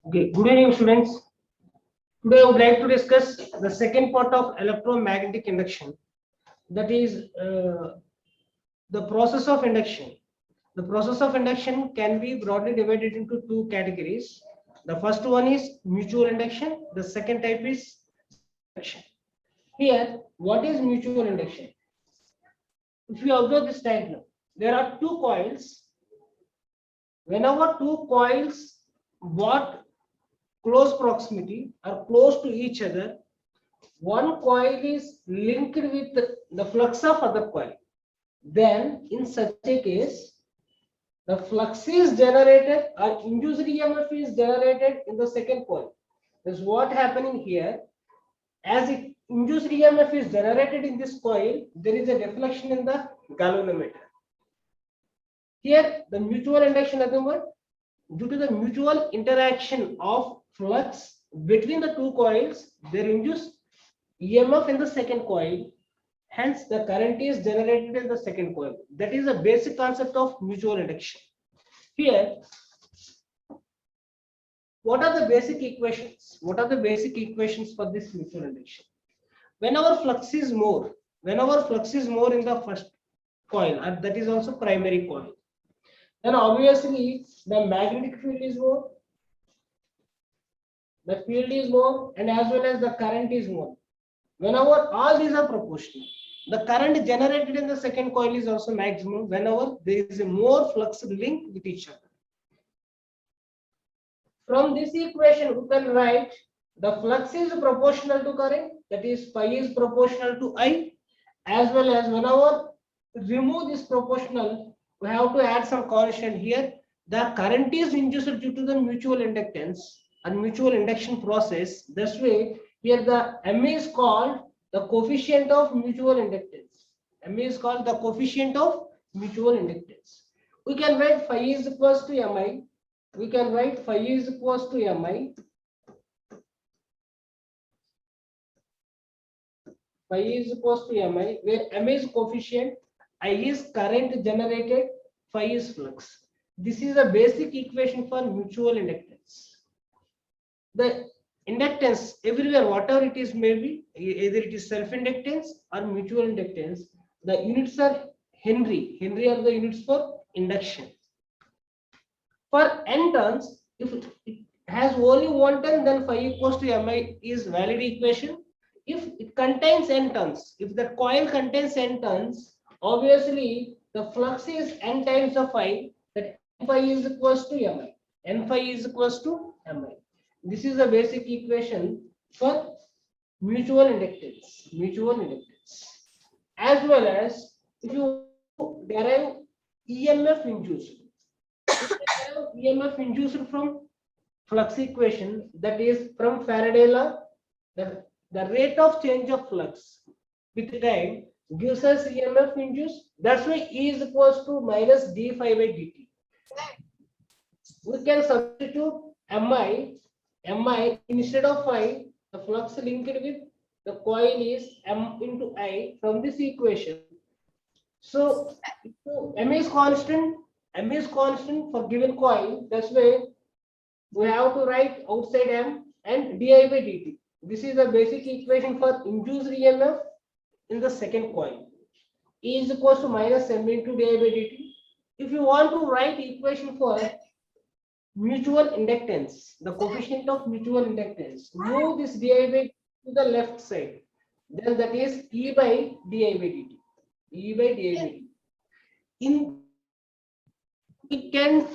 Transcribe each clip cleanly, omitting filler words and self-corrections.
Okay, good evening, students. Today, I would like to discuss the second part of electromagnetic induction, that is the process of induction. The process of induction can be broadly divided into two categories. The first one is mutual induction, the second type is self-induction. Here, what is mutual induction? If you observe this diagram, there are two coils. Whenever two coils brought close proximity or close to each other, one coil is linked with the flux of other coil. Then in such a case, the flux is generated or induced EMF is generated in the second coil. That's what happening here. As it induced EMF is generated in this coil, there is a deflection in the galvanometer. Here the mutual induction, nothing but due to the mutual interaction of flux between the two coils, there induce EMF in the second coil. Hence, the current is generated in the second coil. That is the basic concept of mutual induction. Here, what are the basic equations? What are the basic equations for this mutual induction? Whenever flux is more in the first coil, and that is also primary coil, then obviously the magnetic field is more, the field is more, and as well as the current is more. Whenever all these are proportional, the current generated in the second coil is also maximum whenever there is a more flux linked with each other. From this equation, we can write the flux is proportional to current, that is phi is proportional to I, as well as whenever remove this proportional, we have to add some constant here. The current is induced due to the mutual inductance and mutual induction process. This way, here the M is called the coefficient of mutual inductance. M is called the coefficient of mutual inductance. We can write phi is equals to Mi. We can write phi is equals to Mi. Phi is equals to Mi, where M is coefficient, I is current generated, phi is flux. This is a basic equation for mutual inductance. The inductance everywhere, whatever it is, maybe either it is self-inductance or mutual inductance, the units are Henry. Henry are the units for induction. For n turns, if it has only one turn, then phi equals to Mi is valid equation. If it contains n turns, if the coil contains n turns, obviously the flux is n times of phi, that n phi is equals to Mi. N phi is equals to Mi. This is the basic equation for mutual inductance. Mutual inductance. As well as if you derive EMF induced. EMF induced from flux equation, that is from Faraday law, the rate of change of flux with time gives us EMF induced. That's why E is equals to minus d phi by dt. We can substitute Mi instead of phi, the flux linked with the coil is M into I from this equation. So M is constant for given coil. That's why we have to write outside M and di by dt. This is the basic equation for induced EMF in the second coil. E is equals to minus M into di by dt. If you want to write equation for mutual inductance, the coefficient of mutual inductance, move this di by to the left side. Then that is E by di by dt. E by di by dt. We can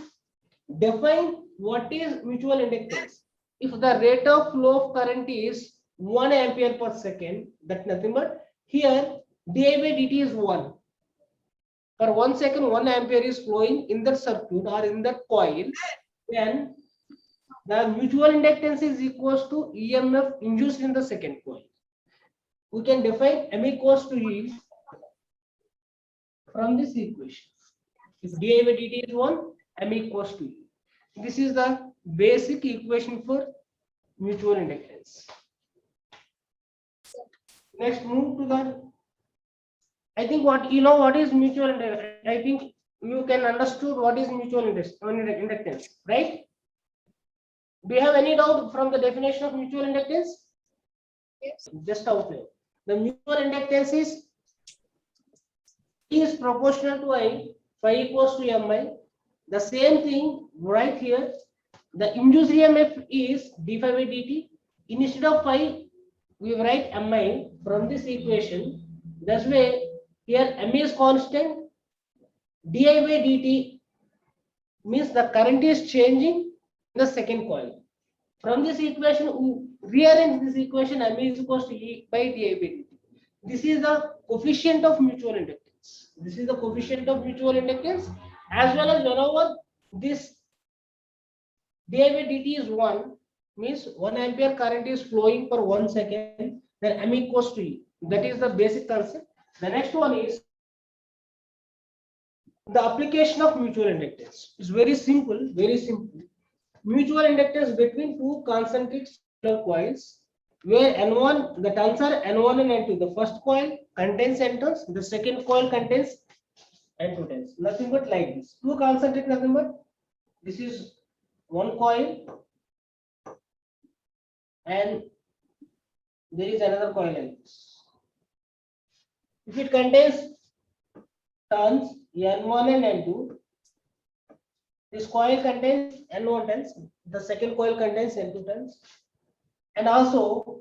define what is mutual inductance. If the rate of flow of current is 1 ampere per second, that's nothing but here di by dt is 1. For 1 second, 1 ampere is flowing in the circuit or in the coil, then the mutual inductance is equals to EMF induced in the second coil. We can define M equals to E from this equation. If di by dt is 1, M equals to E. This is the basic equation for mutual inductance. Next, move to the. I think what is mutual inductance. I think you can understood what is mutual inductance, right? Do you have any doubt from the definition of mutual inductance? Yes. Just outline. The mutual inductance is E is proportional to I, phi equals to Mi. The same thing right here. The induced EMF is d phi by dt. Instead of phi, we write Mi from this equation. That's way here M is constant. Di by dt means the current is changing in the second coil. From this equation, we rearrange this equation. M is equals to E by di by dt. This is the coefficient of mutual inductance. This is the coefficient of mutual inductance, as well as whenever this di by dt is 1, means 1 ampere current is flowing for 1 second, then M equals to E. That is the basic concept. The next one is the application of mutual inductance. It's very simple, very simple. Mutual inductance between two concentric circular coils, where N1, the turns are N1 and N2. The first coil contains N turns, the second coil contains N2 turns. Nothing but like this. Two concentric, nothing but this is one coil, and there is another coil like this. If it contains turns N1 and N2, this coil contains N1 turns, the second coil contains N2 turns, and also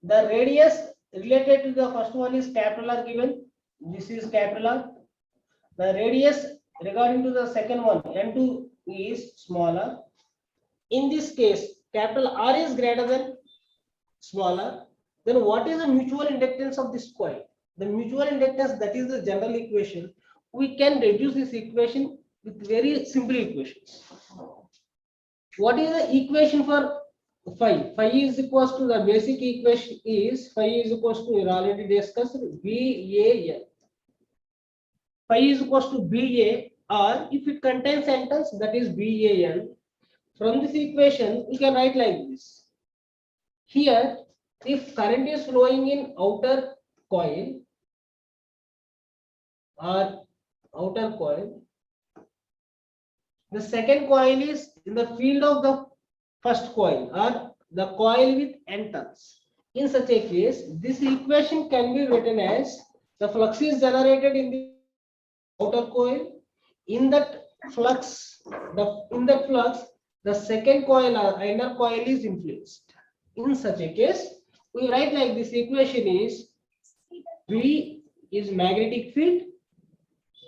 the radius related to the first one is capital R given. This is capital R. The radius regarding to the second one, N2, is smaller. In this case, capital R is greater than smaller. Then what is the mutual inductance of this coil? The mutual inductance, that is the general equation. We can reduce this equation with very simple equations. What is the equation for phi? Phi is equals to, the basic equation is phi is equals to, we already discussed, BAN. Phi is equals to BA, or if it contains sentence, that is BAN. From this equation, we can write like this. Here, if current is flowing in outer coil or outer coil, the second coil is in the field of the first coil or the coil with N turns. In such a case, this equation can be written as the flux is generated in the outer coil. In that flux, the second coil or inner coil is influenced. In such a case, we write like this equation is V is magnetic field,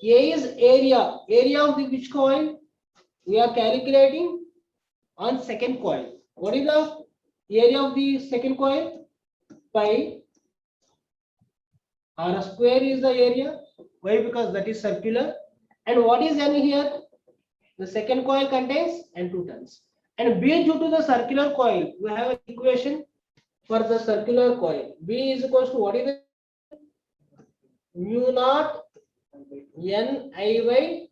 A is area of the which coil we are calculating on second coil. What is the area of the second coil? Pi R square is the area. Why? Because that is circular. And what is N here? The second coil contains N2 turns. And B, due to the circular coil, we have an equation for the circular coil. B is equals to, what is the mu naught N I by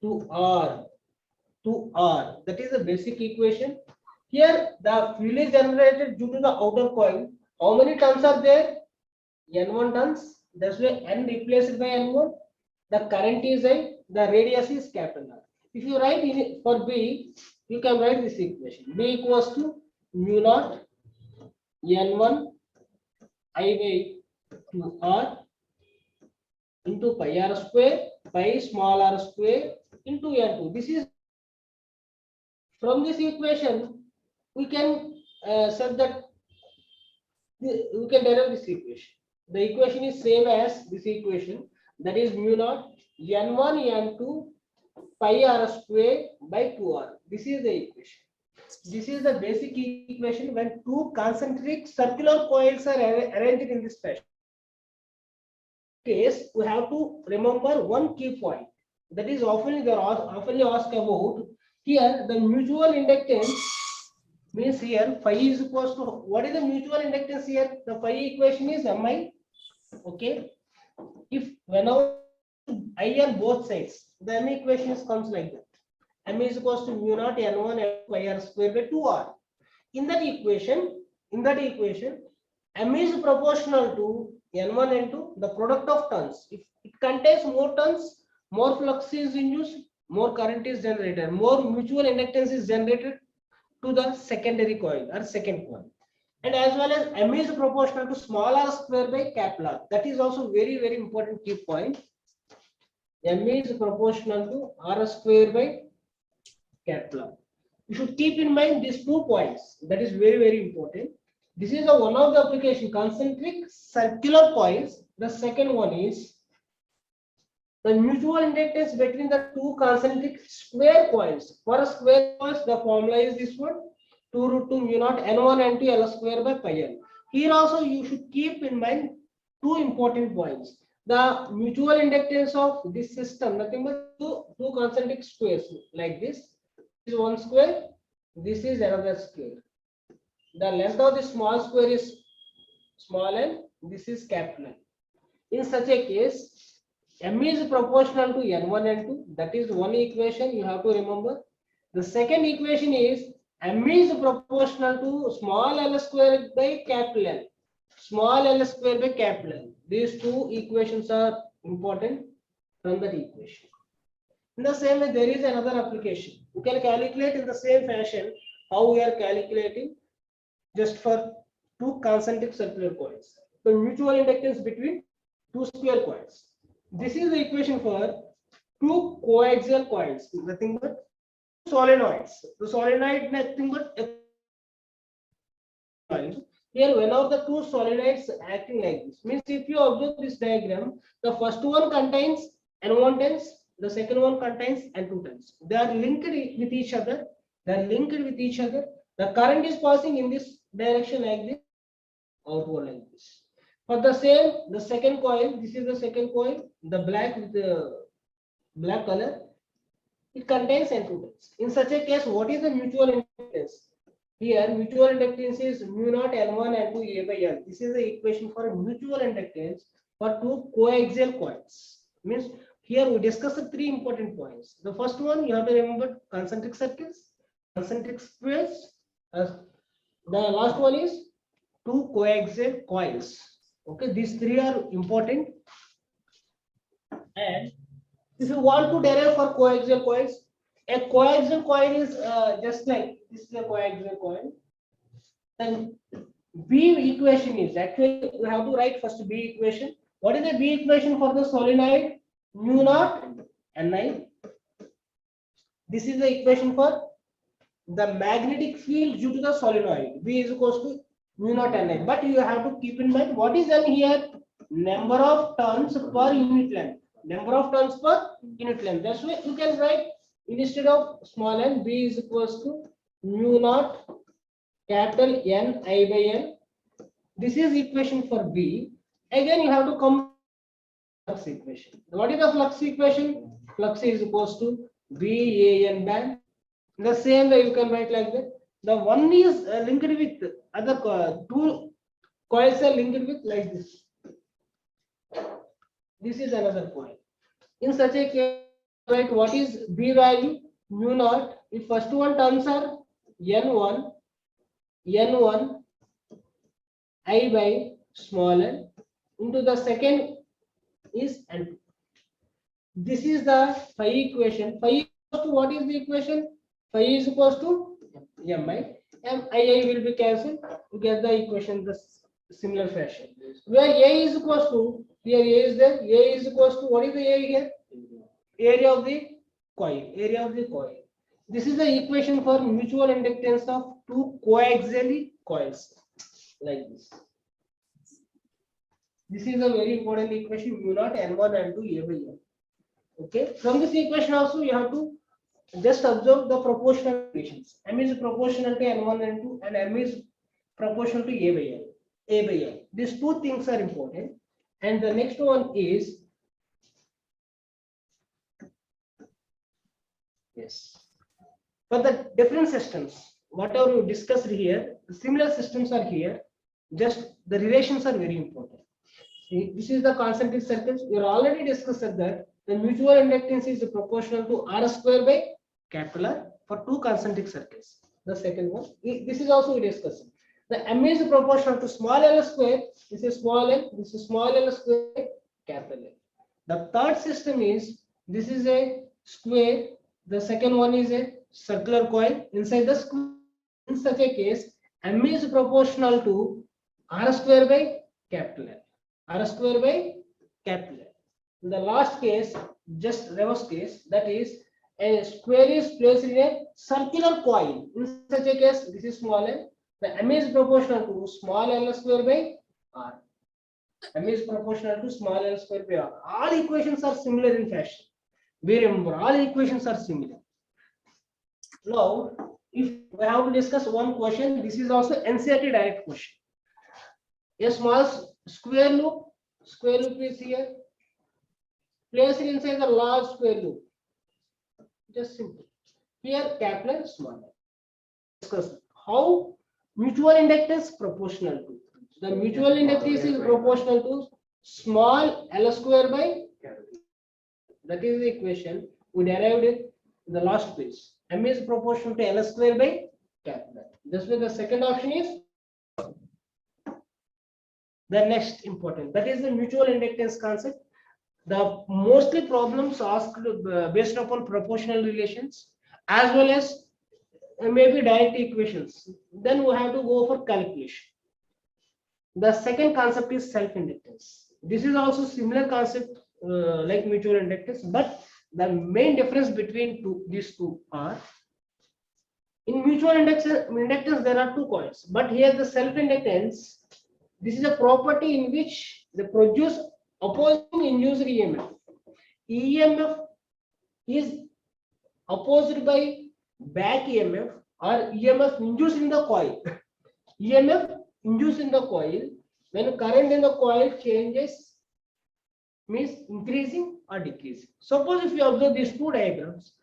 2R. That is the basic equation. Here the field is generated due to the outer coil. How many turns are there? N1 turns. That's why N replaced by N1. The current is I, the radius is capital R. If you write in for B, you can write this equation. B equals to mu naught N1 I by 2R into pi R square, pi small r square into N2. This is, from this equation we can set that we can derive this equation. The equation is same as this equation, that is mu naught N1 N2 pi R square by 2R. This is the equation. This is the basic equation when two concentric circular coils are arranged in this fashion. Case, we have to remember one key point, that is often asked about. Here the mutual inductance means here phi is equals to, what is the mutual inductance here? The phi equation is Mi. Okay, if whenever I on both sides, the M equation comes like that. M is equals to mu naught N1 and pi R square by 2R. In that equation, M is proportional to N1 and N2, the product of turns. If it contains more turns, more flux is induced, more current is generated, more mutual inductance is generated to the secondary coil or second coil. And as well as M is proportional to small r square by capital R. That is also very, very important key point. M is proportional to r square by capital R. You should keep in mind these 2 points. That is very, very important. This is one of the application, concentric circular coils. The second one is the mutual inductance between the 2 concentric square coils. For square coils, the formula is this one, 2 root 2 mu naught N1 N2 L square by pi L. Here also you should keep in mind 2 important points. The mutual inductance of this system, nothing but two concentric squares like this. This is one square, this is another square. The length of the small square is small n, this is capital N. In such a case, M is proportional to N1 N2. That is one equation you have to remember. The second equation is M is proportional to small l square by capital L. Small l square by capital L. These 2 equations are important from that equation. In the same way, there is another application. You can calculate in the same fashion how we are calculating just for 2 concentric circular coils. The mutual inductance between 2 square coils. This is the equation for 2 coaxial coils. Nothing but solenoids. The solenoid nothing but here one of the 2 solenoids acting like this. Means if you observe this diagram, the first one contains N1 turns, the second one contains N2 turns. They are linked with each other. They are linked with each other. The current is passing in this direction like this, outward like this. For the same, the second coil, this is the second coil, the black with the black color, it contains N2 turns. In such a case, what is the mutual inductance? Here, mutual inductance is mu naught N1 N2 A by L. This is the equation for mutual inductance for 2 coaxial coils. Means here we discuss the 3 important points. The first one, you have to remember concentric circles, concentric squares. The last one is 2 coaxial coils. Okay, these 3 are important. And if you want to derive for coaxial coils, a coaxial coil is just like this is a coaxial coil. And B equation is actually we have to write first B equation. What is the B equation for the solenoid? Mu naught Ni. This is the equation for the magnetic field due to the solenoid. B is equals to mu naught Ni. But you have to keep in mind what is N here? Number of turns per unit length. Number of turns per unit length. That's why you can write instead of small n, B is equals to mu naught capital N I by N. This is equation for B. Again, you have to come flux equation. What is the flux equation? Flux is equals to B A N band. In the same way, you can write like that. The one is linked with other 2 coils are linked with like this. This is another coil. In such a case, write what is B value? Mu naught. If first one turns are N1 I by small n into the second is N2. This is the phi equation. Phi is equals to what is the equation? Phi is equals to Mi. Mi will be cancelled to get the equation the similar fashion. Where A is equals to, here A is there, A is equals to, what is the A here? Area of the coil. This is the equation for mutual inductance of 2 coaxial coils like this. This is a very important equation, mu naught N1 N2 A by L. Okay, from this equation also you have to just observe the proportional equations. M is proportional to N1 N2 and M is proportional to A by L. A by L. These 2 things are important. And the next one is yes. For the different systems, whatever we discussed here, the similar systems are here. Just the relations are very important. See, this is the concentric circles. We already discussed that the mutual inductance is proportional to R square by capital R for 2 concentric circles. The second one, this is also we discussed. The M is proportional to small l square. This is small l. This is small l square capital L. The third system is this is a square. The second one is a circular coil. Inside the square In such a case, M is proportional to R square by capital L. R square by capital L. In the last case, just reverse case, that is a square is placed in a circular coil. In such a case, this is small n. The M is proportional to small L square by R. M is proportional to small L square by R. All equations are similar in fashion. We remember all equations are similar. Now, if we have to discuss one question, this is also NCERT direct question. A small square loop is here. Place it inside the large square loop. Just simple. Here, capital and small. Discuss how mutual inductance proportional to. The mutual inductance is proportional to small L square by capital. That is the equation we derived it in the last page. M is proportional to L square by capital. This way the second option is the next important. That is the mutual inductance concept. The mostly problems asked based upon proportional relations as well as maybe direct equations. Then we have to go for calculation. The second concept is self-inductance. This is also similar concept like mutual inductance, but the main difference between these two are in mutual inductance there are two coils, but here the self-inductance, this is a property in which they produce opposing induced EMF. EMF is opposed by back EMF or EMF induced in the coil. EMF induced in the coil, when current in the coil changes, means increasing or decreasing. Suppose if you observe these two diagrams,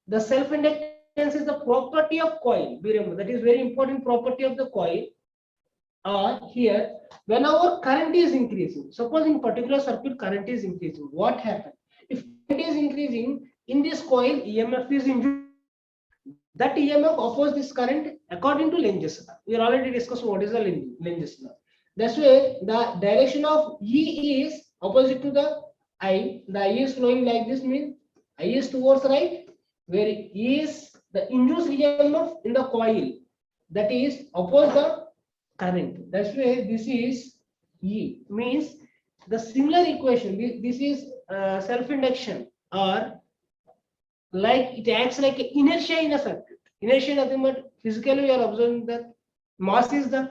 the self-inductance is the property of coil. Remember, that is very important property of the coil. Here, when our current is increasing, suppose in particular circuit current is increasing, what happens? If current is increasing in this coil, EMF is induced. That EMF opposes this current according to Lenz's law. We already discussed what is the Lenz's law. That's why the direction of E is opposite to the I. The I is flowing like this, means I is towards right, where E is the induced EMF in the coil, that is oppose the current. That's why this is E, means the similar equation. This is self-induction, or like it acts like inertia in a circuit. Inertia nothing but physically we are observing that mass is the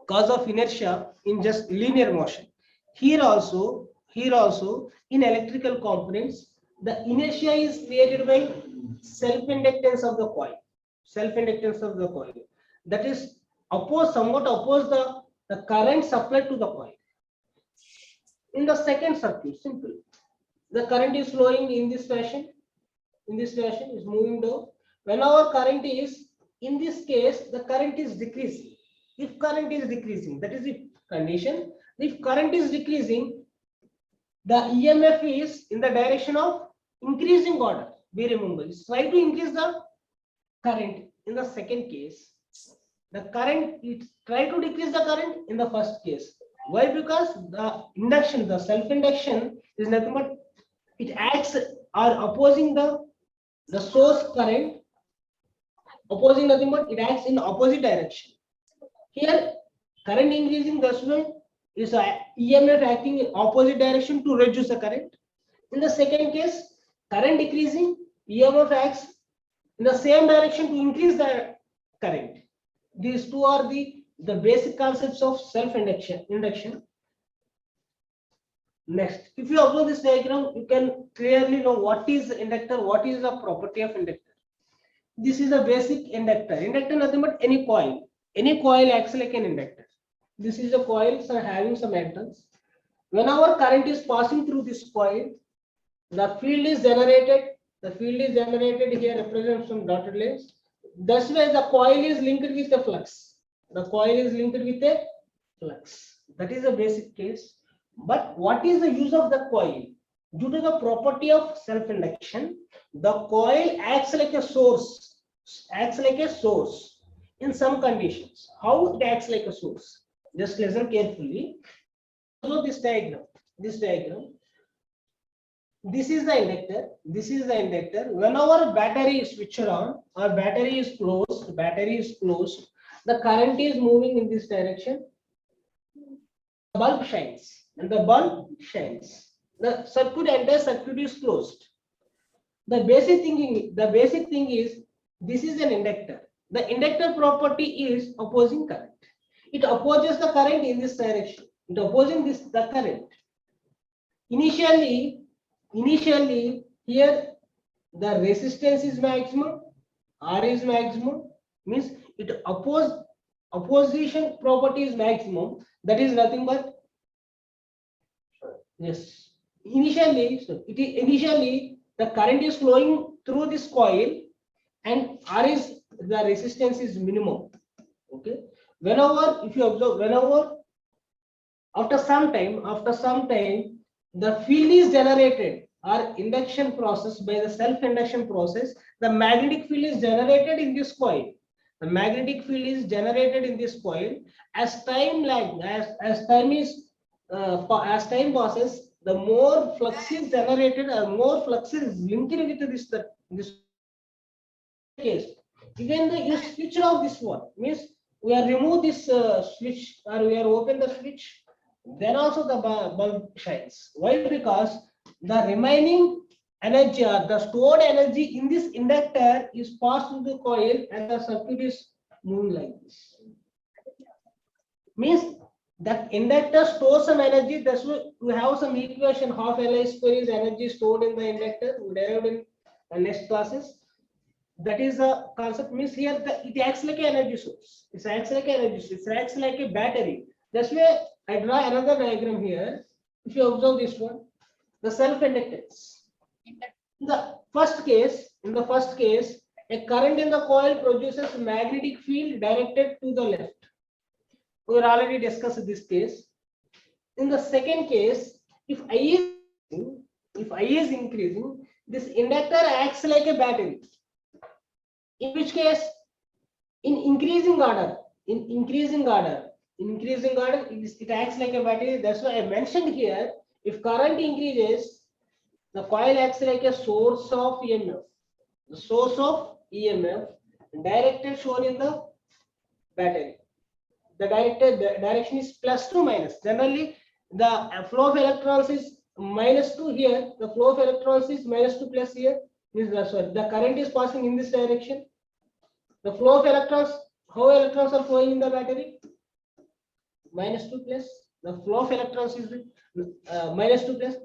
cause of inertia in just linear motion. Here also in electrical components, the inertia is created by self-inductance of the coil. Self-inductance of the coil, that is somewhat oppose the current supplied to the coil. In the second circuit, simple. The current is flowing in this fashion. Is moving down. When our current is, in this case, the current is decreasing. If current is decreasing, that is the condition. If current is decreasing, the EMF is in the direction of increasing order. We remember, try to increase the current in the second case. The current, it try to decrease the current in the first case. Why? Because the induction, the self-induction is nothing but it acts or opposing the source current, opposing nothing but it acts in opposite direction. Here current increasing, that's why is EMF acting in opposite direction to reduce the current. In the second case, current decreasing, EMF acts in the same direction to increase the current. These two are the basic concepts of self-induction. Next, if you observe this diagram, you can clearly know what is inductor, what is the property of inductor. This is a basic inductor. Inductor nothing but any coil. Any coil acts like an inductor. This is a coil, so having some entrance. When our current is passing through this coil, the field is generated. The field is generated here, represents some dotted lines. That's why the coil is linked with a flux. The coil is linked with a flux. That is a basic case. But what is the use of the coil? Due to the property of self-induction, the coil acts like a source. In some conditions. How it acts like a source? Just listen carefully. Follow this diagram. This is the inductor. This is the inductor. When our battery is switched on or battery is closed, the current is moving in this direction. The bulb shines, and the bulb shines. The circuit entire circuit is closed. The basic thing is this is an inductor. The inductor property is opposing current. It opposes the current in this direction. It opposing the current. Initially here the resistance is maximum, R is maximum, means it opposition property is maximum. That is nothing but yes. Initially the current is flowing through this coil, and R is the resistance is minimum. Okay. Whenever, if you observe, whenever after some time, the field is generated or induction process by the self-induction process, the magnetic field is generated in this coil. The magnetic field is generated in this coil. As time passes, the more flux is generated or more flux is linked with this case. Even the you switch off this one means we are remove this switch or we are open the switch, then also the bulb shines. Why? Because the remaining energy or the stored energy in this inductor is passed through the coil and the circuit is moving like this. Means that inductor stores some energy. That's why we have some equation, half Li square is energy stored in the inductor. We derived in the next classes. That is a concept. Means here it acts like an energy source. It acts like an energy source. It acts like a battery. That's why I draw another diagram here. If you observe this one, the self-inductance. In the first case, a current in the coil produces magnetic field directed to the left. We already discussed this case. In the second case, if I is increasing, this inductor acts like a battery. In which case, in increasing order, it acts like a battery. That's why I mentioned here, if current increases, the coil acts like a source of EMF. The source of EMF directed shown in the battery. The direction is plus to minus. Generally, the flow of electrons is -2 here. The flow of electrons is -2 plus here. The current is passing in this direction. The flow of electrons, how electrons are flowing in the battery? -2 plus. The flow of electrons is -2 plus.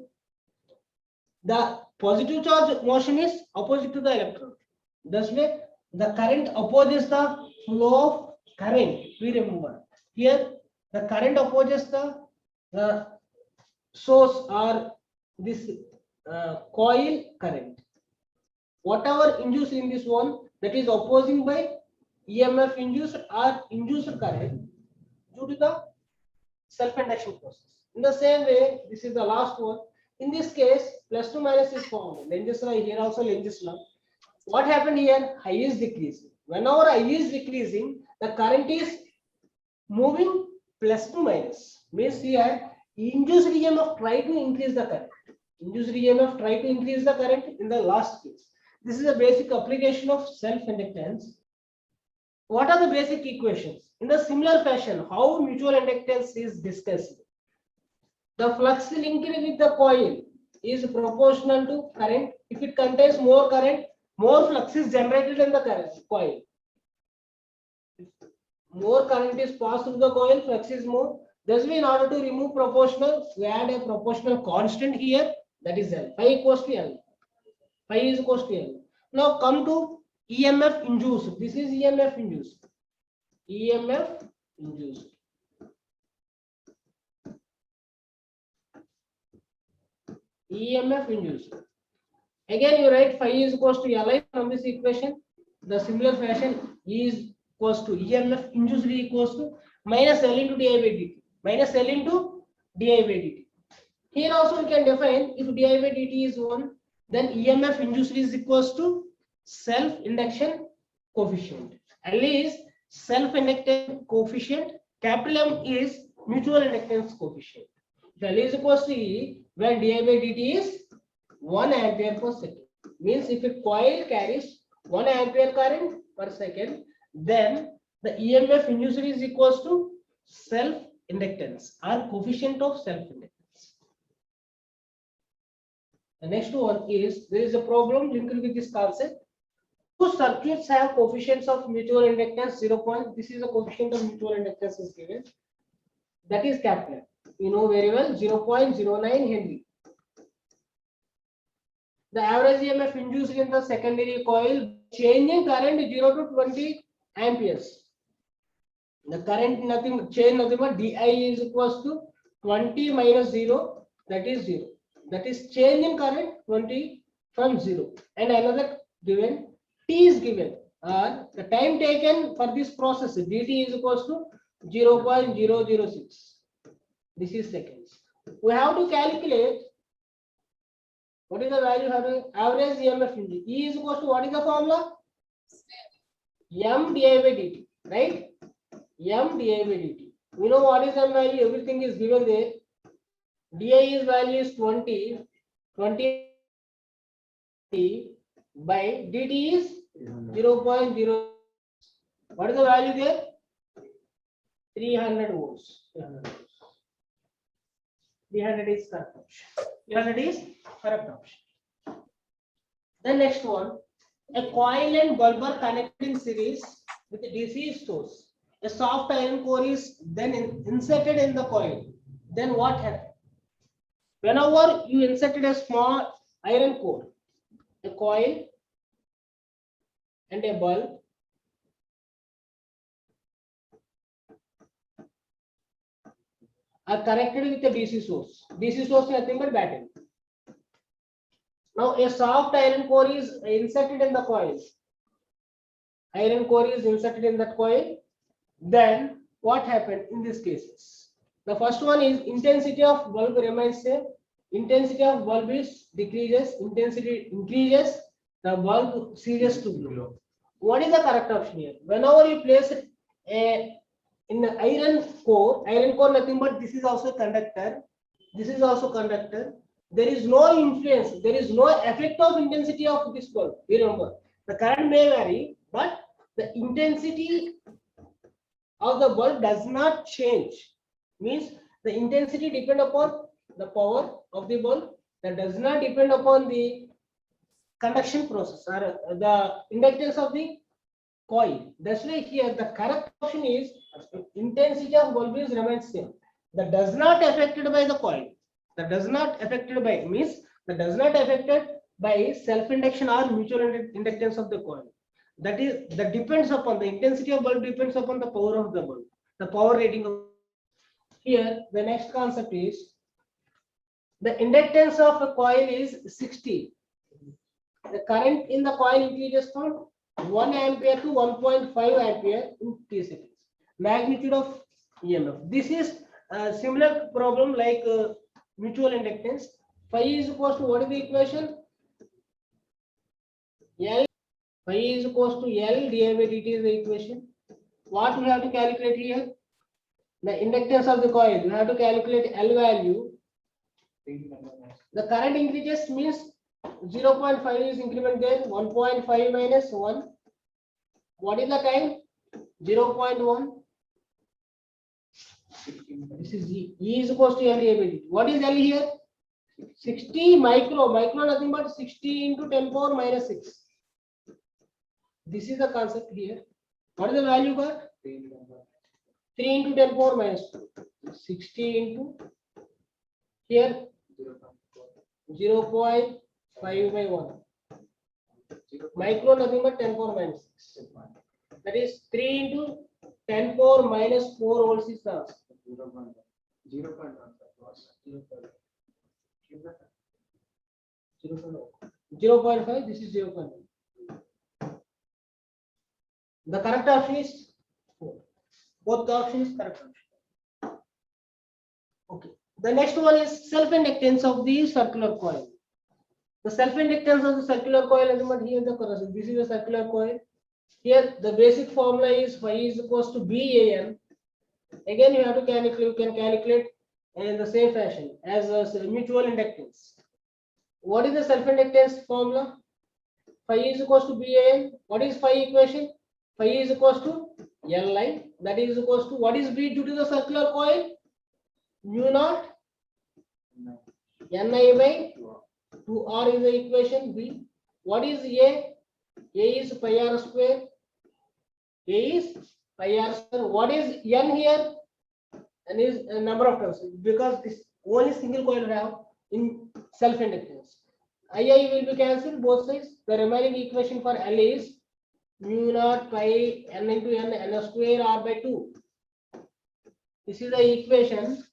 The positive charge motion is opposite to the electron. Thus way the current opposes the flow of current. We remember here the current opposes the source or this coil current. Whatever induced in this one, that is opposing by EMF induced or induced current due to the self-induction process. In the same way, this is the last one. In this case, plus to minus is formed. Lenz law, here also Lenz law. What happened here? I is decreasing. Whenever I is decreasing, the current is moving plus to minus. Means here, induced EMF try to increase the current. In the last case. This is a basic application of self-inductance. What are the basic equations? In the similar fashion, how mutual inductance is discussed. The flux linked with the coil is proportional to current. If it contains more current, more flux is generated in the current coil. If more current is passed through the coil, flux is more. Thus, in order to remove proportional, we add a proportional constant here. That is L. Phi equals to L. Phi is equals to L. Now come to EMF induced. This is EMF induced. EMF induced. EMF induced. Again, you write phi is equals to Li from this equation. The similar fashion, E is equals to EMF induced equals to minus L into di by dt. Minus L into di by dt. Here also we can define if di by dt is 1, then EMF induced is equals to self-induction coefficient. L is self-inductance coefficient. Capital M is mutual inductance coefficient. If L is equals to E, when di by dt is 1 ampere per second. Means if a coil carries 1 ampere current per second, then the EMF induced is equals to self inductance or coefficient of self inductance. The next one is, there is a problem linked with this concept. Two circuits have coefficients of mutual inductance 0. This is the coefficient of mutual inductance is given. That is capital. You know very well, 0.09 Henry. The average EMF induced in the secondary coil changing current 0 to 20 amperes. The current nothing but DI is equals to 20 minus 0, that is 0. That is change in current 20 from 0. And another given T is given, or the time taken for this process dt is equals to 0.006. This is seconds. We have to calculate what is the value having average EMF induced. E is equals to what is the formula? M di by dt, right? M di by dt. We know what is M value, everything is given there. Di is value is 20 by dt is 0.0. What is the value there? 300 volts. 300 is correct option. 300 is correct option. The next one, a coil and bulb are connected in series with a DC source. A soft iron core is then inserted in the coil. Then what happens? Whenever you inserted a small iron core, a coil and a bulb, are connected with a DC source. DC source is nothing but battery. Now a soft iron core is inserted in the coil. Iron core is inserted in that coil. Then what happened in these cases? The first one is intensity of bulb remains same. Intensity of bulb is decreases. Intensity increases. The bulb ceases to glow. What is the correct option here? Whenever you place in the iron core nothing but this is also conductor. This is also conductor. There is no influence. There is no effect of intensity of this bulb. Remember, the current may vary, but the intensity of the bulb does not change. Means the intensity depend upon the power of the bulb. That does not depend upon the conduction process or the inductance of the coil. That's why here the correct option is intensity of bulb is remains same. That does not affected by the coil. That does not affected by means that does not affected by self induction or mutual inductance of the coil. That depends upon the intensity of bulb depends upon the power of the bulb, the power rating of. Here the next concept is the inductance of a coil is 60. The current in the coil increases from 1 ampere to 1.5 ampere in t seconds. Magnitude of EMF. This is a similar problem like mutual inductance. Phi is equals to what is the equation? L. Phi is equals to L di by dt is the equation. What we have to calculate here? The inductance of the coil. We have to calculate L value. The current increases means 0.5 is increment there. 1.5 minus 1. What is the time? 0.1. This is E. E is equals to L di by dt. What is L here? 60 micro. Micro nothing but 60 into 10 power minus 6. This is the concept here. What is the value got? 3 into 10 power minus 2. 60 into here 0.5 by 1. Micro nothing but 10 power minus 6. That is 3 into 10 power minus 4 volts is the answer. 0.5. This is 0.1. The correct option is 4. Both the options is correct option. Okay. The next one is self-inductance of the circular coil. The self-inductance of the circular coil is what here the correction. This is a circular coil. Here the basic formula is phi is equals to BAN. Again you have to calculate. You can calculate in the same fashion as a mutual inductance. What is the self-inductance formula? Phi is equals to BAN. What is phi equation? Phi is equals to Li. That is equals to what is B due to the circular coil? Mu naught Ni by 2R is the equation B. What is A? A is pi r square. A is pi r square. What is N here? N is a number of turns because this only single coil have in self-inductance. II will be cancelled both sides. The remaining equation for L is mu naught pi n into n square r by 2. This is the equation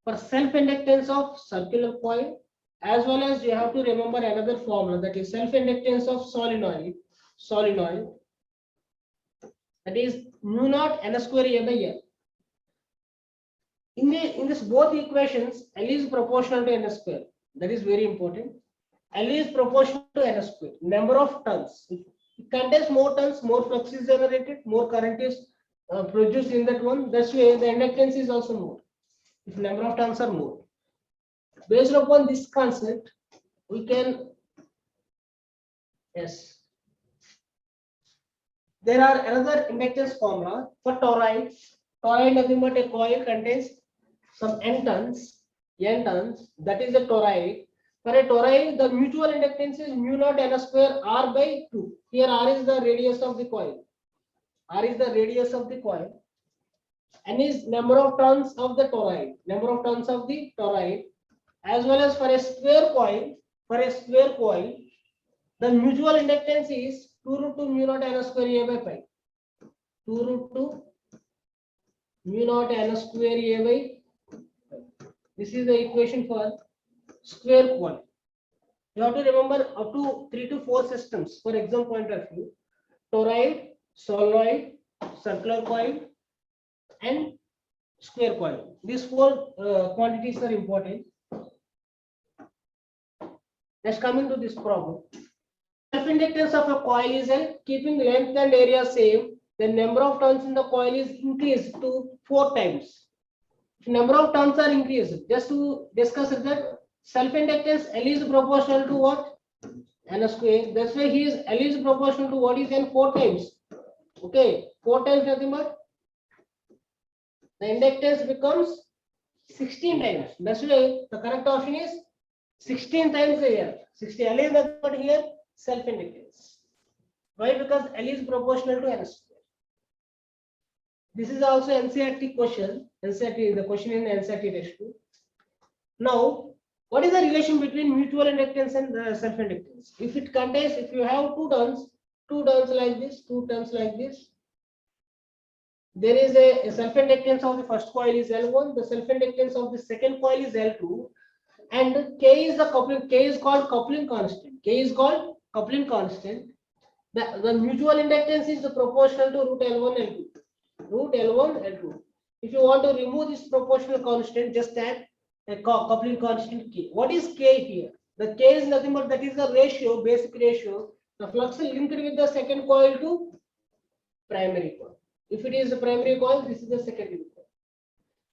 for self-inductance of circular coil, as well as you have to remember another formula, that is self-inductance of solenoid. That is mu naught n square a by L. In this both equations, L is proportional to n square. That is very important. L is proportional to n square. Number of turns. If it contains more turns, more flux is generated, more current is produced in that one. That's why the inductance is also more. If number of turns are more. Based upon this concept, we can, yes. There are another inductance formula for toroid. Toroid nothing but a coil contains some n turns, that is a toroid. For a toroid, the mutual inductance is mu naught n square r by 2. Here r is the radius of the coil. R is the radius of the coil. N is number of turns of the toroid. As well as for a square coil, the mutual inductance is 2 root 2 mu naught n square a by pi. 2 root 2 mu naught n square a by pi. This is the equation for square coil. You have to remember up to 3 to 4 systems for exam point of view: toroid, solenoid, circular coil, and square coil. These 4 quantities are important. Let's come into this problem. Self-inductance of a coil is L. Keeping length and area same, the number of turns in the coil is increased to 4 times. If number of turns are increased, just to discuss that, self-inductance L is proportional to what? N square. That's why L is proportional to what is N 4 times. Okay, 4 times nothing but the inductance becomes 16 times. That's why the correct option is 16 times a year. 60 L is nothing but here self-inductance. Why? Because L is proportional to N square. This is also NCERT question. The question in NCERT test 2. Now, what is the relation between mutual inductance and self-inductance? If you have two turns like this, there is a self-inductance of the first coil is L1, the self-inductance of the second coil is L2, and K is called coupling constant. The mutual inductance is proportional to root L1, L2. If you want to remove this proportional constant, just add a coupling constant K. What is K here? The K is nothing but that is the ratio, basic ratio. The flux linked with the second coil to primary coil. If it is the primary coil, this is the secondary coil.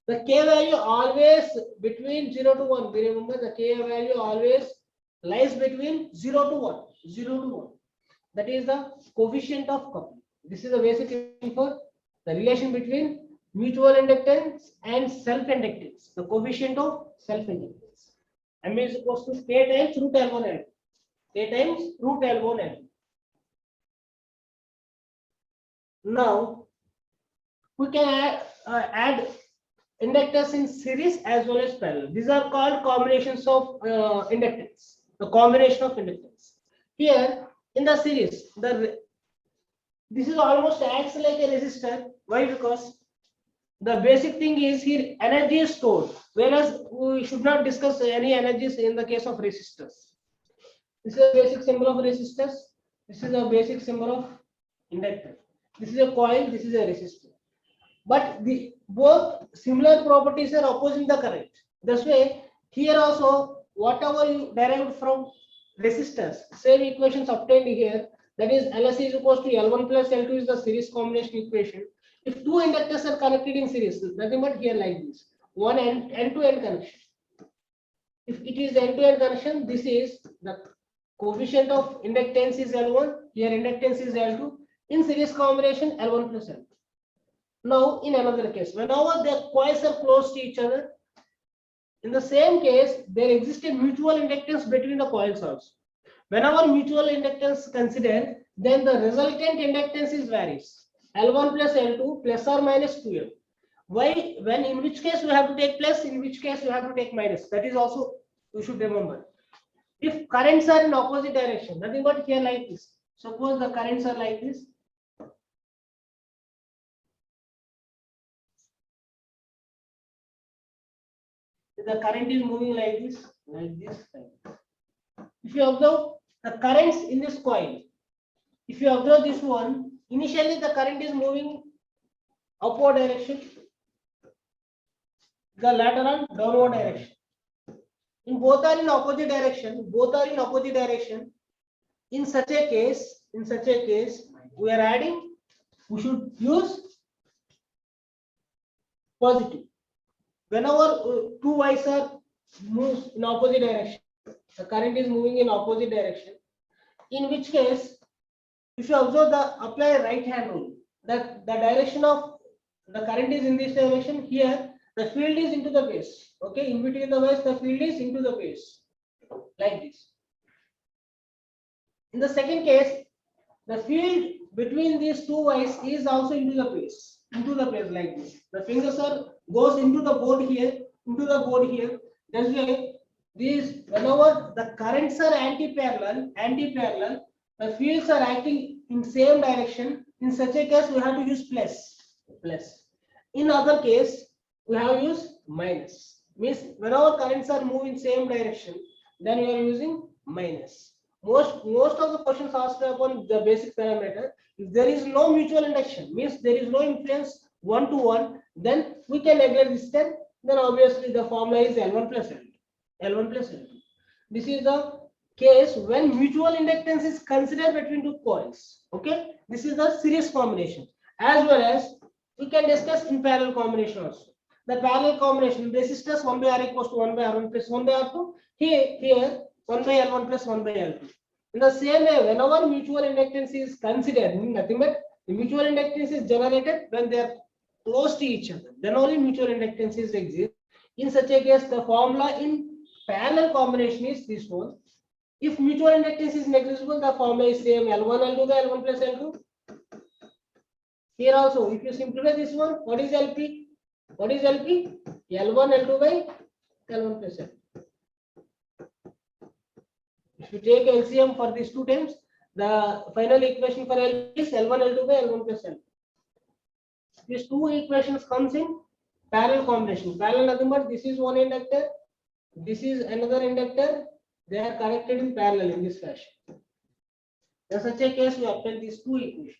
The K value always between 0 to 1. Remember, the K value always lies between 0 to 1. That is the coefficient of coupling. This is the basic thing for the relation between mutual inductance and self-inductance. The coefficient of self-inductance. M is equals to K times root L1 L2. Now, we can add inductors in series as well as parallel. These are called combinations of inductance. The combination of inductance. Here in the series, this is almost acts like a resistor. Why? Because the basic thing is here energy is stored, whereas we should not discuss any energies in the case of resistors. This is a basic symbol of resistors. This is a basic symbol of inductor. This is a coil. This is a resistor. But both similar properties are opposing the current. That's why here also whatever you derived from resistors, same equations obtained here. That is LS is equals to L1 plus L2 is the series combination equation. If two inductors are connected in series, nothing but here like this, one end-to-end connection. If it is end-to-end connection, this is the coefficient of inductance is L1, here inductance is L2. In series combination, L1 plus L2. Now, in another case, whenever the coils are close to each other, in the same case, there exists a mutual inductance between the coils also. Whenever mutual inductance considered, then the resultant inductance is varies. L1 plus L2 plus or minus 2L. Why? When in which case you have to take plus, in which case you have to take minus. That is also you should remember. If currents are in opposite direction, nothing but here like this. Suppose the currents are like this. The current is moving like this, like this. If you observe the currents in this coil, if you observe this one, initially the current is moving upward direction, the later on downward direction. In both are in opposite direction, both are in opposite direction. In such a case, we are adding, we should use positive. Whenever two wires are moves in opposite direction, the current is moving in opposite direction. In which case, if you observe the apply right hand rule, that the direction of the current is in this direction, here the field is into the base. Okay, in between the wires, the field is into the base, like this. In the second case, the field between these two wires is also into the place like this. The fingers are goes into the board here, That's why these whenever the currents are anti-parallel, the fields are acting in same direction. In such a case, we have to use plus. In other case, we have used minus. Means whenever currents are moving same direction, then we are using minus. Most of the questions asked upon the basic parameter. If there is no mutual induction, means there is no influence 1 to 1, then we can neglect this step. Then obviously the formula is L1 plus L2. This is the case when mutual inductance is considered between two coils. Okay, this is the series combination. As well as we can discuss in parallel combination also. The parallel combination resistors 1 by R equals to 1 by R1 plus 1 by R2. Here 1 by L1 plus 1 by L2. In the same way, whenever mutual inductance is considered, nothing but the mutual inductance is generated when they are close to each other. Then only mutual inductances exist. In such a case, the formula in parallel combination is this one. If mutual inductance is negligible, the formula is same L1 L2 by L1 plus L2. Here also, if you simplify this one, what is LP? L1 L2 by L1 plus L2. If you take LCM for these two terms, the final equation for L is L1 L2 by L1 plus L2. These two equations comes in parallel combination. Parallel nothing but this is one inductor, this is another inductor. They are connected in parallel in this fashion. In such a case, we obtain these two equations.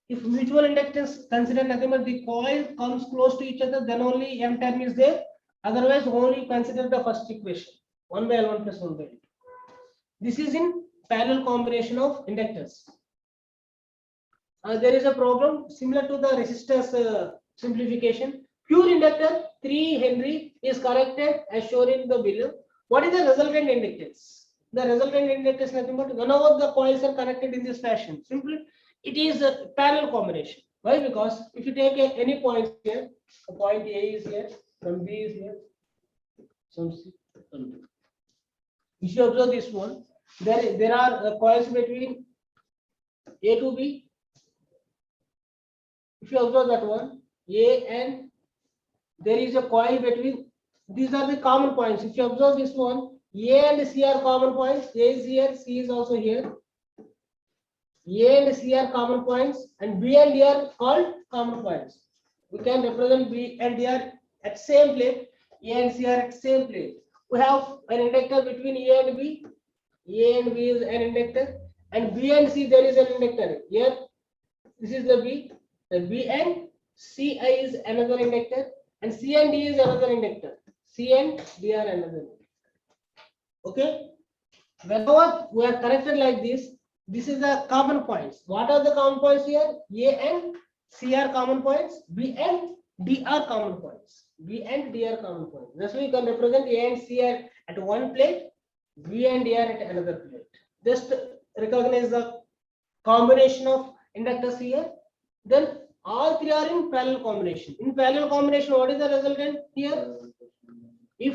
If mutual inductance consider nothing but the coil comes close to each other, then only M term is there. Otherwise, only consider the first equation 1 by L1 plus 1 by L2. This is in parallel combination of inductors. There is a problem similar to the resistors simplification. Pure inductor 3 Henry is connected as shown in the below. What is the resultant inductance? The resultant inductance nothing but whenever the coils are connected in this fashion. Simply, it is a parallel combination. Why? Because if you take any point here, a point A is here, some B is here, some C, some D. If you observe this one, there are coils between A to B. If you observe that one, A and there is a coil between, these are the common points. If you observe this one, A and C are common points. A is here, C is also here. A and C are common points, and B and D are called common points. We can represent B and D are at same plane. A and C are at same plane. We have an inductor between A and B. A and B is an inductor, and B and C there is an inductor. Here, this is the B. The B and C is another inductor, and C and D is another inductor. C and D are another. Okay. Whenever we are connected like this, this is the common points. What are the common points here? A and C are common points. B and D are common points. B and D are common points. Thus we can represent A and C at one plate, V and R at another plate. Just recognize the combination of inductors here. Then all three are in parallel combination. In parallel combination, what is the resultant here? If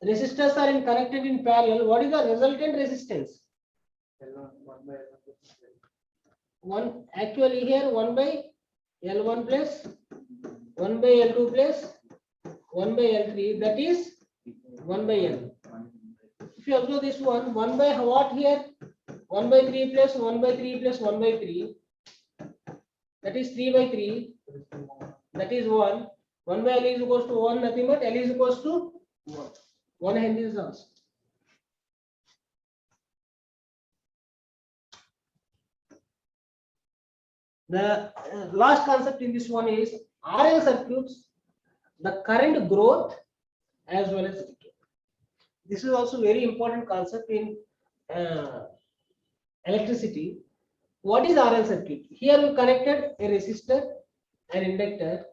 resistors are connected in parallel, what is the resultant resistance? One actually here 1 by L1 plus 1 by L2 plus 1 by L3, that is 1 by L. If you observe this one, 1 by what here? 1 by 3 plus 1 by 3 plus 1 by 3, that is 3 by 3, that is 1. 1 by L is equals to 1, nothing but L is equals to 1. 1 Henry is asked. The last concept in this one is RL circuits, the current growth as well as decay. This is also very important concept in electricity. What is RL circuit? Here we connected a resistor and inductor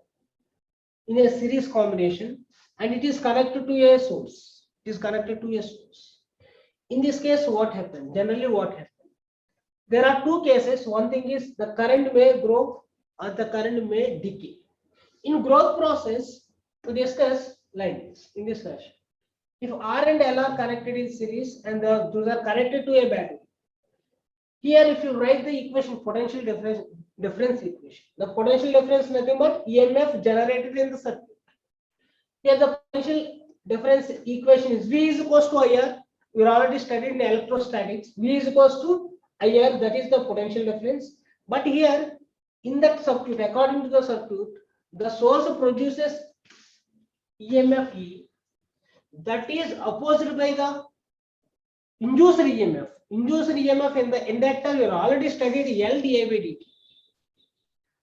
in a series combination, and it is connected to a source. It is connected to a source. In this case, what happened? Generally, what happened? There are two cases. One thing is the current may grow or the current may decay. In growth process, we discuss like this in this fashion. If R and L are connected in series and those are connected to a battery, here if you write the equation, potential difference equation, the potential difference nothing but EMF generated in the circuit. Here the potential difference equation is V is equals to IR. We already studied in electrostatics. V is equals to IR, that is the potential difference. But here in that circuit, according to the circuit, the source produces EMF E, that is opposed by the induced EMF. Induced EMF in the inductor we already studied L dI by dt.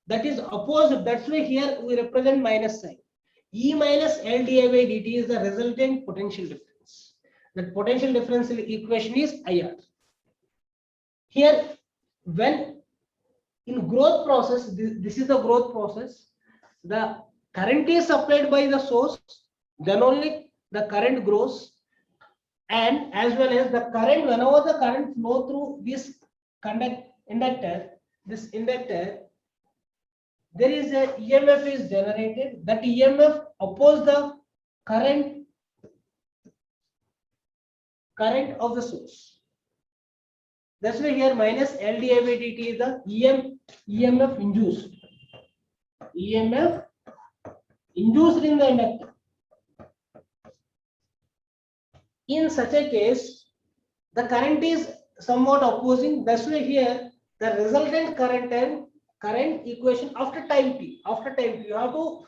That is opposite. That's why here we represent minus sign. E minus L dI by dt is the resultant potential difference. That potential difference equation is IR. Here, when in growth process, this is the growth process, the current is supplied by the source, then only the current grows, and as well as the current, whenever the current flow through this inductor, there is a EMF is generated. That EMF oppose the current of the source. That's why here minus L dI by dt is the EMF induced. EMF induced in the inductor. In such a case, the current is somewhat opposing. That's why here the resultant current and current equation after time t. After time t, you have to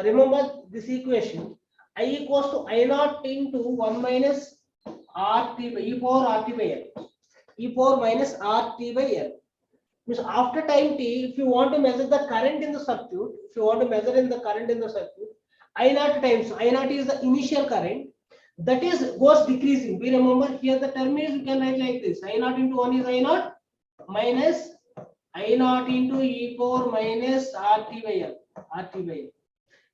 remember this equation. I equals to I naught into 1 minus RT by E power RT by L. E power minus RT by L. Means after time t, if you want to measure the current in the circuit, I naught times I naught is the initial current, that is goes decreasing. We remember here the term is, you can write like this: I naught into 1 is I naught minus I naught into E power minus RT by L. RT by L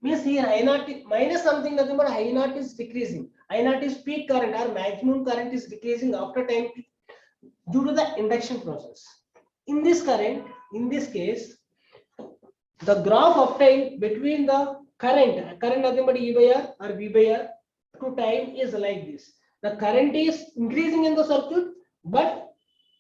means here I naught minus something, nothing but I naught is decreasing. I naught is peak current or maximum current is decreasing after time t due to the induction process. In this current, in this case, the graph obtained between the current nothing but E by R or V by R to time is like this. The current is increasing in the circuit, but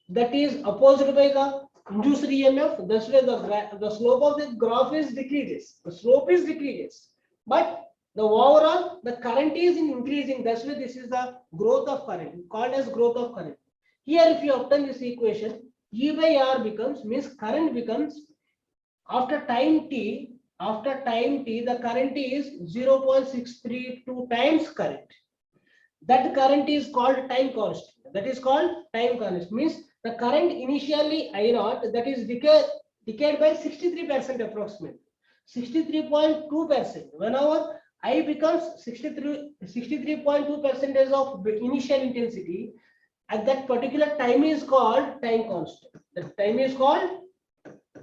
that is opposed by the induced EMF. That's why the slope of the graph is decreases. The slope is decreases, but the overall the current is increasing. That's why this is the growth of current, called as growth of current. Here, if you obtain this equation, E by R becomes, means current becomes after time t, the current is 0.632 times current. That current is called time constant. That is called time constant. Means the current initially I naught, that is decayed by 63% approximately. 63.2%. Whenever I becomes 63.2% of initial intensity, at that particular time is called time constant. The time is called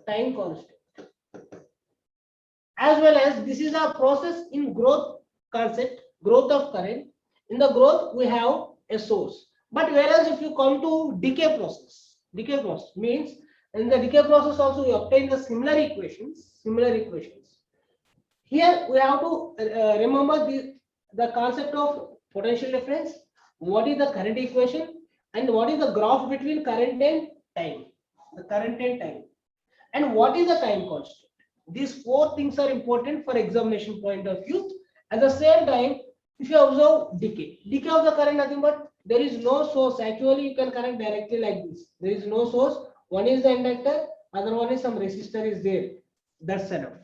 time constant. As well as this is a process in growth concept, growth of current. In the growth, we have a source. But whereas if you come to decay process means in the decay process also we obtain the similar equations. Here we have to remember the concept of potential difference. What is the current equation and what is the graph between current and time? The current and time. And what is the time constant? These four things are important for examination point of view. At the same time, if you observe decay of the current, nothing but there is no source. Actually, you can connect directly like this. There is no source. One is the inductor, other one is some resistor is there. That's enough.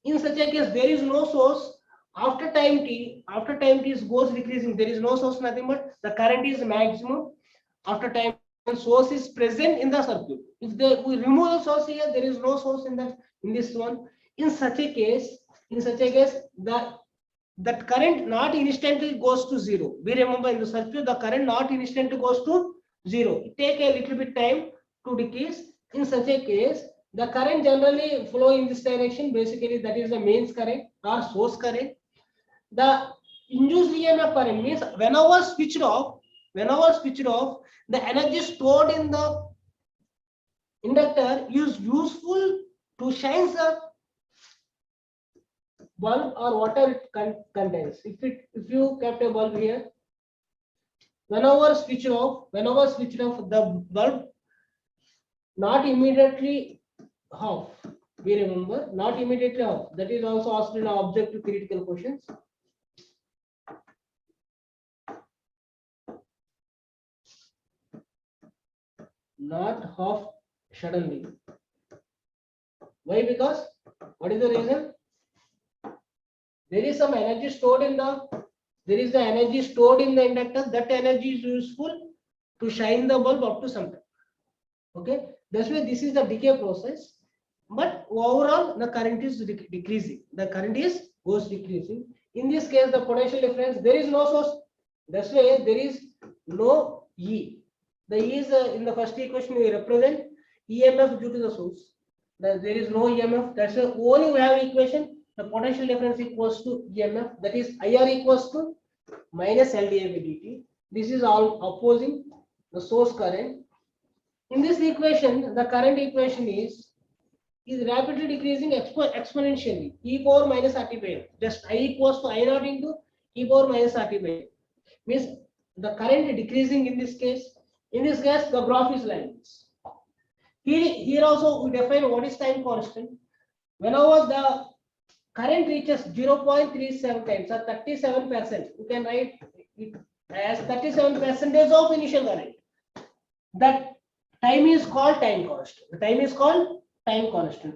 In such a case, there is no source. After time t goes decreasing. There is no source, nothing but the current is maximum. After time, source is present in the circuit. If we remove the source here, there is no source in this one. In such a case, that current not instantly goes to zero. We remember in the circuit, the current not instantly goes to zero. It take a little bit time to decrease. In such a case, the current generally flow in this direction. Basically, that is the mains current or source current. The induced EMF current means whenever switched off, the energy stored in the inductor is useful to shine the bulb or whatever it contains. If you kept a bulb here, whenever switched off, the bulb not immediately off. We remember not immediately off. That is also asked in our objective theoretical questions. Not off suddenly. Why? Because what is the reason? There is some energy stored in the inductor. That energy is useful to shine the bulb up to some time. Okay, that's why this is the decay process. But overall, the current is decreasing. Goes decreasing. In this case, the potential difference, there is no source. That's why there is no E. The E is in the first equation we represent EMF due to the source. There is no EMF. That's why only we have equation. The potential difference equals to EMF. That is IR equals to minus LdI by dt. This is all opposing the source current. In this equation, the current equation is rapidly decreasing exponentially. E power minus RT by L. Just I equals to I naught into E power minus RT by L. Means the current decreasing in this case. In this case, the graph is like this. Here also we define what is time constant. Whenever the current reaches 0.37 times or 37%, you can write it as 37% of initial current. That time is called time constant.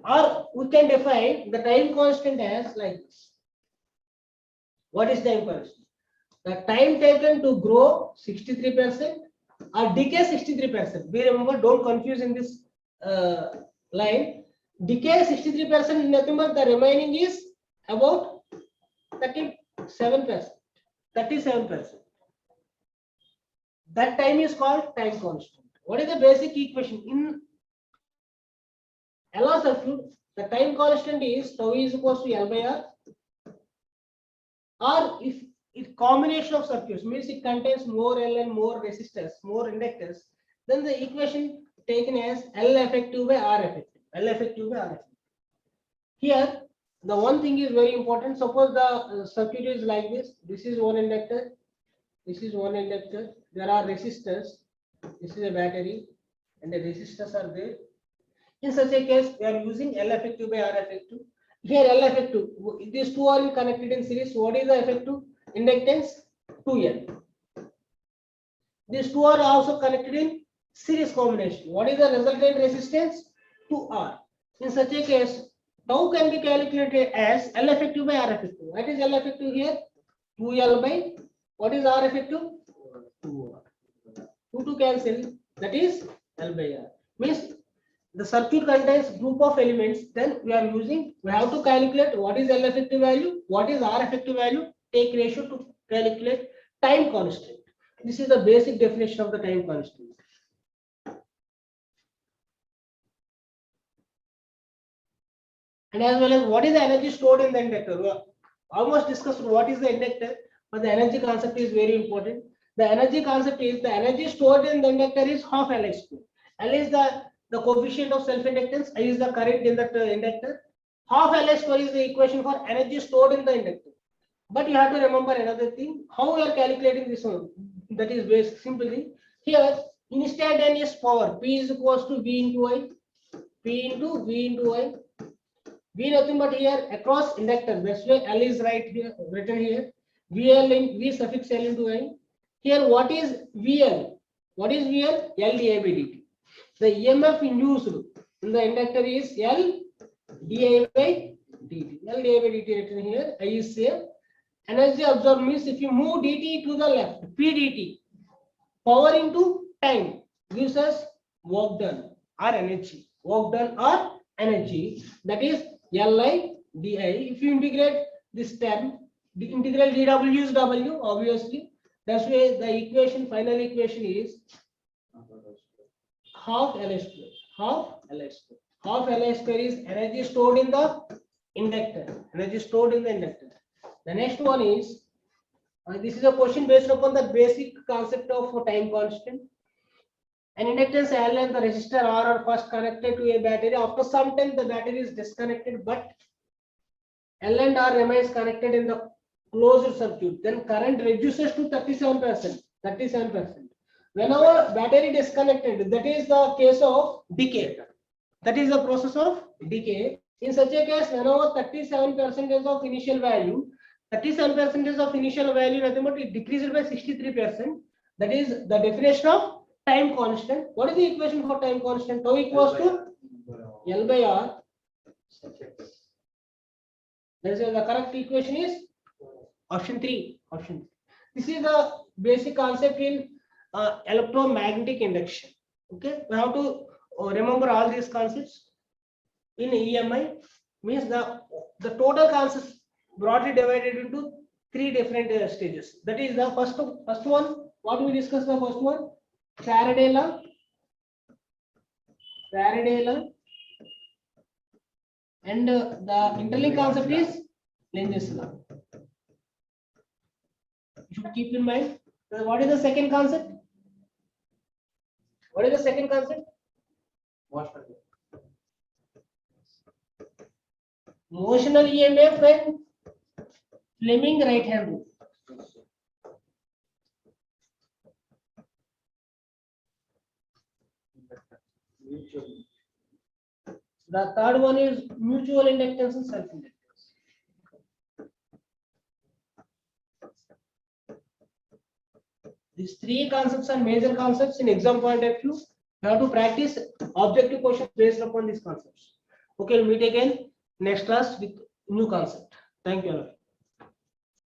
Or we can define the time constant as like this. What is time constant? The time taken to grow 63% or decay 63%. We remember, don't confuse in this line. Decay 63%, nothing but the remaining is about 37%. That time is called time constant. What is the basic equation? In LR circuit, the time constant is tau is equals to L by R. Or if it combination of circuits means it contains more L and more resistors, more inductors, then the equation taken as L effective by R effective. Here, the one thing is very important. Suppose the circuit is like this. This is one inductor. There are resistors. This is a battery, and the resistors are there. In such a case, we are using L effective by R effective. Here, L effective. These two are connected in series. What is the effective inductance? 2L. These two are also connected in series combination. What is the resultant resistance? 2R. In such a case, tau can be calculated as L effective by R effective. What is L effective here? 2L by, what is R effective? 2R. 2 to cancel, that is L by R. Means the circuit contains group of elements, then we have to calculate what is L effective value, what is R effective value, take ratio to calculate time constant. This is the basic definition of the time constant. And as well as what is the energy stored in the inductor. We almost discussed what is the inductor. but the energy concept is very important. The energy concept is the energy stored in the inductor is half Li square. L is the coefficient of self-inductance, I is the current in that inductor. Half Li square is the equation for energy stored in the inductor. But you have to remember another thing, how we are calculating this one. That is based simply here instantaneous power P is equals to V into I, P into V into I. V nothing but here across inductor. That's why L is right here written here. VL in V suffix L into I. Here what is VL? What is VL? L di by dt. The EMF induced in the inductor is L di by dt. L di by dt written here. I is same. Energy absorbed means if you move dt to the left, P dt, power into time gives us work done or energy. Work done or energy, that is Li di. If you integrate this term, the integral dw is w, obviously. That's why the equation, final equation is half Li square. Half Li square. Half Li square is energy stored in the inductor. Energy stored in the inductor. The next one is, this is a question based upon the basic concept of time constant. An inductance L and the resistor R are first connected to a battery. After some time, the battery is disconnected, but L and R remains connected in the closed circuit. Then current reduces to 37%. 37%. Whenever battery disconnected, that is the case of decay. That is the process of decay. In such a case, whenever 37% of initial value, 37% of initial value, nothing but it decreased by 63%. That is the definition of time constant. What is the equation for time constant? Tau equals to L by R. That's the correct equation is option 3. Option 3. This is the basic concept in electromagnetic induction. Okay, we have to remember all these concepts. In EMI means the total concepts broadly divided into 3 different stages. That is the first one. What we discussed the first one? Faraday law, and the interlink concept is Lenz's law. You should keep in mind. What is the second concept? What is the second concept? Motional EMF and Fleming right hand rule. The third one is mutual inductance and self-inductance. These 3 concepts are major concepts in exam point of view. You have to practice objective questions based upon these concepts. Okay, we'll meet again next class with new concept. Thank you.